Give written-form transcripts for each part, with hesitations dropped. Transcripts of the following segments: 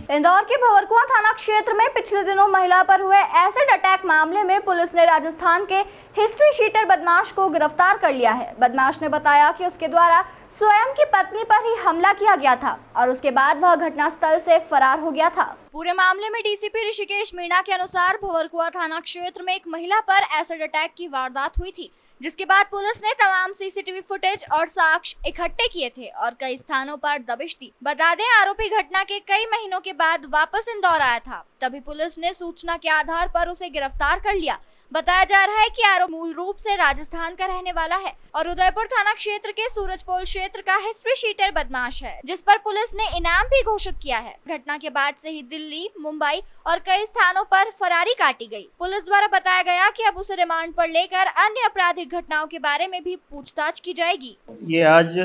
इंदौर के भंवरकुआं थाना क्षेत्र में पिछले दिनों महिला पर हुए एसिड अटैक मामले में पुलिस ने राजस्थान के हिस्ट्री शीटर बदमाश को गिरफ्तार कर लिया है। बदमाश ने बताया कि उसके द्वारा स्वयं की पत्नी पर ही हमला किया गया था और उसके बाद वह घटनास्थल से फरार हो गया था। पूरे मामले में डीसीपी ऋषिकेश मीणा के अनुसार भंवरकुआं थाना क्षेत्र में एक महिला पर एसिड अटैक की वारदात हुई थी, जिसके बाद पुलिस ने तमाम सीसीटीवी फुटेज और साक्ष्य इकट्ठे किए थे और कई स्थानों पर दबिश दी। बता दें, आरोपी घटना के कई महीनों के बाद वापस इंदौर आया था, तभी पुलिस ने सूचना के आधार पर उसे गिरफ्तार कर लिया। बताया जा रहा है कि आरोपी मूल रूप से राजस्थान का रहने वाला है और उदयपुर थाना क्षेत्र के सूरजपोल क्षेत्र का हिस्ट्री शीटर बदमाश है, जिस पर पुलिस ने इनाम भी घोषित किया है। घटना के बाद से ही दिल्ली, मुंबई और कई स्थानों पर फरारी काटी गई। पुलिस द्वारा बताया गया कि अब उसे रिमांड पर लेकर अन्य आपराधिक घटनाओं के बारे में भी पूछताछ की जाएगी। ये आज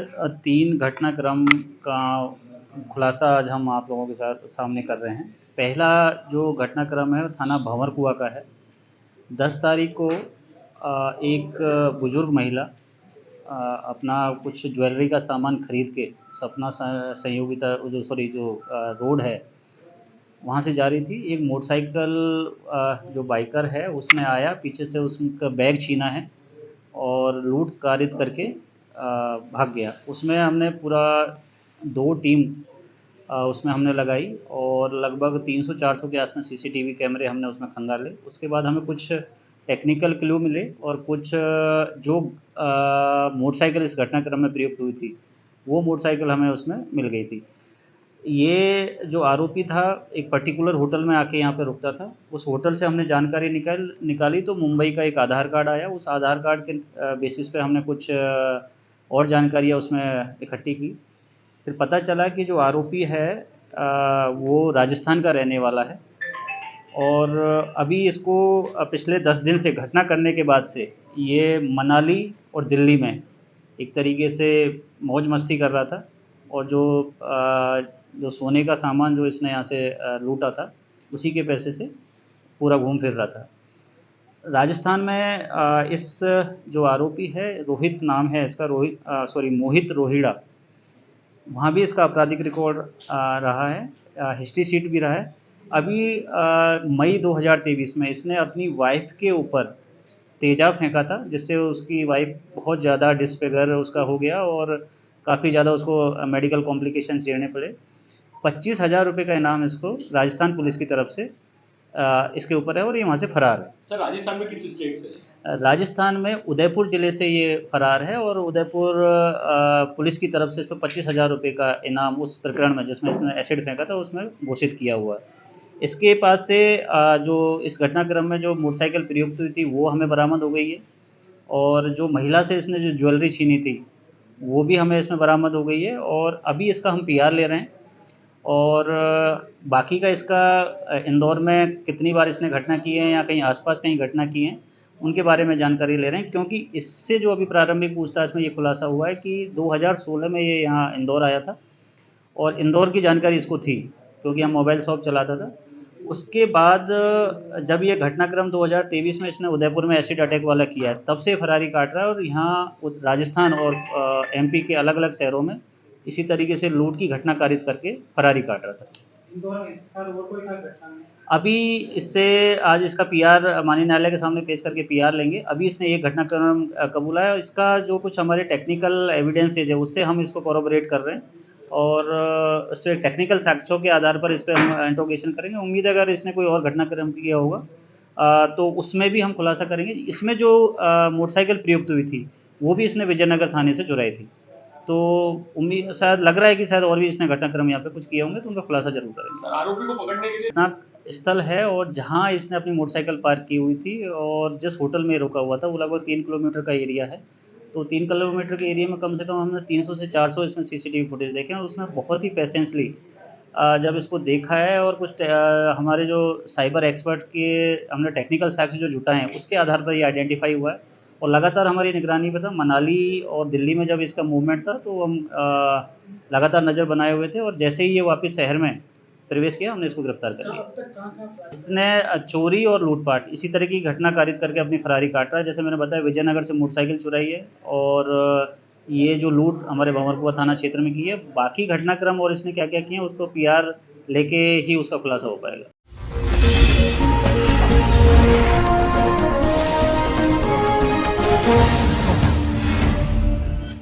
3 घटनाक्रम का खुलासा आज हम आप लोगों के साथ सामने कर रहे हैं। पहला जो घटनाक्रम है थाना भंवरकुआं का है। 10 तारीख को एक बुजुर्ग महिला अपना कुछ ज्वेलरी का सामान खरीद के सपना संयोगिता जो रोड है वहाँ से जा रही थी। एक मोटरसाइकिल जो बाइकर है उसने आया, पीछे से उसका बैग छीना है और लूट कारित करके भाग गया। उसमें हमने पूरा 2 टीम उसमें हमने लगाई और लगभग 300-400 के आसपास सीसीटीवी कैमरे हमने उसमें खंगाले। उसके बाद हमें कुछ टेक्निकल क्लू मिले और कुछ जो मोटरसाइकिल इस घटनाक्रम में प्रयुक्त हुई थी वो मोटरसाइकिल हमें उसमें मिल गई थी। ये जो आरोपी था एक पर्टिकुलर होटल में आके यहाँ पे रुकता था। उस होटल से हमने जानकारी निकाली तो मुंबई का एक आधार कार्ड आया। उस आधार कार्ड के बेसिस पे हमने कुछ और जानकारियाँ उसमें इकट्ठी की। फिर पता चला कि जो आरोपी है वो राजस्थान का रहने वाला है और अभी इसको पिछले 10 दिन से घटना करने के बाद से ये मनाली और दिल्ली में एक तरीके से मौज मस्ती कर रहा था और जो सोने का सामान जो इसने यहाँ से लूटा था उसी के पैसे से पूरा घूम फिर रहा था। राजस्थान में इस जो आरोपी है रोहित नाम है इसका, मोहित रोहिड़ा, वहाँ भी इसका आपराधिक रिकॉर्ड रहा है, हिस्ट्री शीट भी रहा है। अभी मई 2023 में इसने अपनी वाइफ के ऊपर तेजाब फेंका था, जिससे उसकी वाइफ बहुत ज़्यादा डिसफिगर उसका हो गया और काफ़ी ज़्यादा उसको मेडिकल कॉम्प्लिकेशन झेलने पड़े। 25,000 रुपये का इनाम इसको राजस्थान पुलिस की तरफ से इसके ऊपर है और ये वहाँ से फरार है। सर, राजस्थान में किस स्टेट से? राजस्थान में उदयपुर ज़िले से ये फरार है और उदयपुर पुलिस की तरफ से इसको 25,000 रुपये का इनाम उस प्रकरण में जिसमें इसने एसिड फेंका था उसमें घोषित किया हुआ है। इसके पास से जो इस घटनाक्रम में जो मोटरसाइकिल प्रयुक्त हुई थी वो हमें बरामद हो गई है और जो महिला से इसने जो ज्वेलरी छीनी थी वो भी हमें इसमें बरामद हो गई है और अभी इसका हम पीआर ले रहे हैं और बाकी का इसका इंदौर में कितनी बार इसने घटना की है या कहीं आसपास कहीं घटना की है उनके बारे में जानकारी ले रहे हैं, क्योंकि इससे जो अभी प्रारंभिक पूछताछ में ये खुलासा हुआ है कि 2016 में ये यहाँ इंदौर आया था और इंदौर की जानकारी इसको थी क्योंकि हम मोबाइल शॉप चलाता था। उसके बाद जब ये घटनाक्रम 2023 में इसने उदयपुर में एसिड अटैक वाला किया है तब से फरारी काट रहा है और यहाँ राजस्थान और एमपी के अलग अलग शहरों में इसी तरीके से लूट की घटना कारित करके फरारी काट रहा था। अभी इससे आज इसका पीआर माननीय न्यायालय के सामने पेश करके पीआर लेंगे। अभी इसने एक घटनाक्रम कबूला है। इसका जो कुछ हमारे टेक्निकल एविडेंसेज है उससे हम इसको कॉरोबोरेट कर रहे हैं और उससे टेक्निकल साक्ष्यों के आधार पर इस पर हम इंट्रोगेशन करेंगे। उम्मीद है अगर इसने कोई और घटनाक्रम किया होगा तो उसमें भी हम खुलासा करेंगे। इसमें जो मोटरसाइकिल प्रयुक्त हुई थी वो भी इसने विजयनगर थाने से चुराई थी, तो उम्मीद शायद लग रहा है कि शायद और भी इसने घटनाक्रम यहाँ पे कुछ किए होंगे तो उनका खुलासा जरूर करेंगे। सर, आरोपी को पकड़ने के लिए घटना स्थल है और जहाँ इसने अपनी मोटरसाइकिल पार्क की हुई थी और जिस होटल में रुका हुआ था वो लगभग 3 किलोमीटर का एरिया है। तो 3 किलोमीटर के एरिया में कम से कम हमने 300 से 400 इसमें सीसीटीवी फुटेज देखे और उसमें बहुत ही पेशेंसली जब इसको देखा है और कुछ हमारे जो साइबर एक्सपर्ट के हमने टेक्निकल साक्ष्य जो जुटाए हैं उसके आधार पर ये आइडेंटिफाई हुआ है और लगातार हमारी निगरानी में था। मनाली और दिल्ली में जब इसका मूवमेंट था तो हम लगातार नज़र बनाए हुए थे और जैसे ही ये वापस शहर में प्रवेश किया हमने इसको गिरफ्तार कर लिया। इसने चोरी और लूटपाट इसी तरह की घटना कारित करके अपनी फरारी काट रहा है। जैसे मैंने बताया विजयनगर से मोटरसाइकिल चुराई है और ये जो लूट हमारे भंवरकुआ थाना क्षेत्र में की है, बाकी घटनाक्रम और इसने क्या क्या किए हैं उसको पीआर लेके ही उसका खुलासा हो पाएगा।